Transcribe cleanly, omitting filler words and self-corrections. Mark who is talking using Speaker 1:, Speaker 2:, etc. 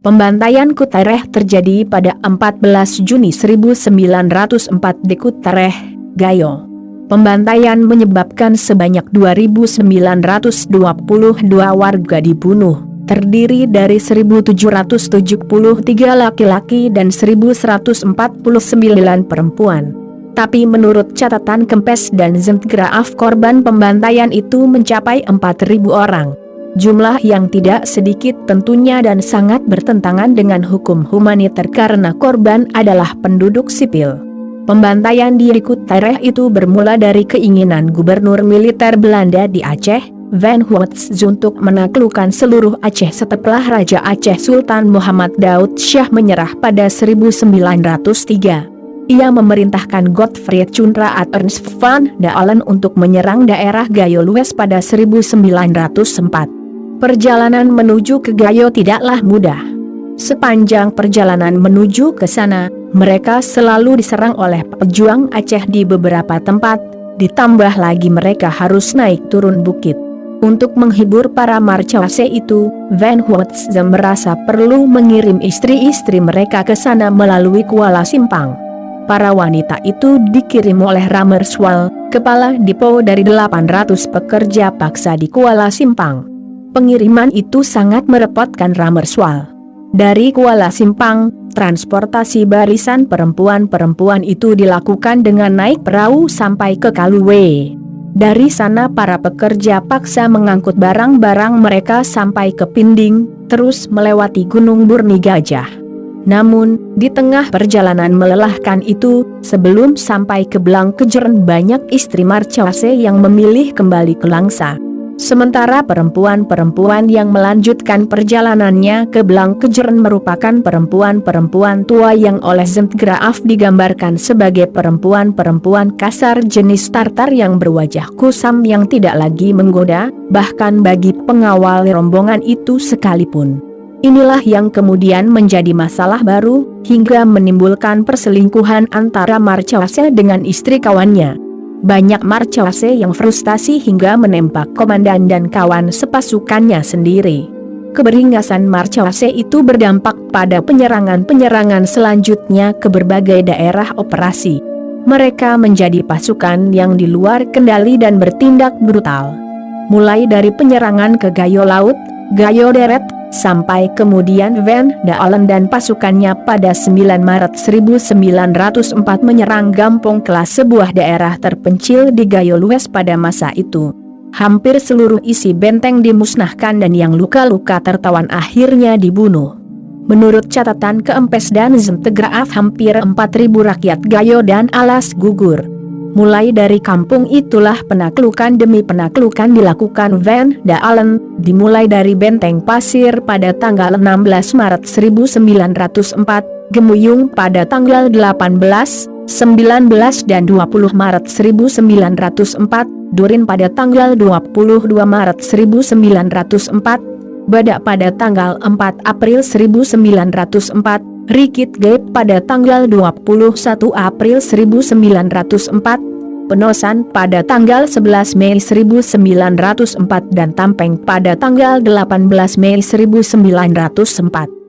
Speaker 1: Pembantaian Kutareh terjadi pada 14 Juni 1904 di Kutareh, Gayo. Pembantaian menyebabkan sebanyak 2.922 warga dibunuh, terdiri dari 1.773 laki-laki dan 1.149 perempuan. Tapi menurut catatan Kempes dan Zentgraaf, korban pembantaian itu mencapai 4.000 orang. Jumlah yang tidak sedikit tentunya dan sangat bertentangan dengan hukum humaniter karena korban adalah penduduk sipil. Pembantaian di Kutareh itu bermula dari keinginan gubernur militer Belanda di Aceh, Van Hoots, untuk menaklukkan seluruh Aceh setelah Raja Aceh Sultan Muhammad Daud Syah menyerah pada 1903. Ia memerintahkan Godfried Cunraat Ernst van Dalen untuk menyerang daerah Gayo Lues pada 1904. Perjalanan menuju ke Gayo tidaklah mudah. Sepanjang perjalanan menuju ke sana, mereka selalu diserang oleh pejuang Aceh di beberapa tempat, ditambah lagi mereka harus naik turun bukit. Untuk menghibur para marchase itu, Van Hoots merasa perlu mengirim istri-istri mereka ke sana melalui Kuala Simpang. Para wanita itu dikirim oleh Ramerswal, kepala depo dari 800 pekerja paksa di Kuala Simpang. Pengiriman itu sangat merepotkan Ramerswal. Dari Kuala Simpang, transportasi barisan perempuan-perempuan itu dilakukan dengan naik perahu sampai ke Kaluwe. Dari sana para pekerja paksa mengangkut barang-barang mereka sampai ke Pinding, terus melewati Gunung Burni Gajah. Namun, di tengah perjalanan melelahkan itu, sebelum sampai ke Blangkejern, banyak istri marchase yang memilih kembali ke Langsa. Sementara perempuan-perempuan yang melanjutkan perjalanannya ke Blangkejern merupakan perempuan-perempuan tua yang oleh Zentgraaf digambarkan sebagai perempuan-perempuan kasar jenis Tartar yang berwajah kusam yang tidak lagi menggoda, bahkan bagi pengawal rombongan itu sekalipun. Inilah yang kemudian menjadi masalah baru, hingga menimbulkan perselingkuhan antara marchase dengan istri kawannya. Banyak marchase yang frustasi hingga menembak komandan dan kawan sepasukannya sendiri. Keberingasan marchase itu berdampak pada penyerangan-penyerangan selanjutnya ke berbagai daerah operasi. Mereka menjadi pasukan yang di luar kendali dan bertindak brutal. Mulai dari penyerangan ke Gayo Laut, Gayo Deret, sampai kemudian Van Dalen dan pasukannya pada 9 Maret 1904 menyerang Gampong Kelas, sebuah daerah terpencil di Gayo Lues pada masa itu. Hampir seluruh isi benteng dimusnahkan dan yang luka-luka tertawan akhirnya dibunuh. Menurut catatan Kempes dan Zentgraaf, hampir 4.000 rakyat Gayo dan Alas gugur. Mulai dari kampung itulah penaklukan demi penaklukan dilakukan Van Dalen, dimulai dari Benteng Pasir pada tanggal 16 Maret 1904, Gemuyung pada tanggal 18, 19 dan 20 Maret 1904, Durin pada tanggal 22 Maret 1904, Badak pada tanggal 4 April 1904, Rikit Gaib pada tanggal 21 April 1904, Penosan pada tanggal 11 Mei 1904 dan Tampeng pada tanggal 18 Mei 1904.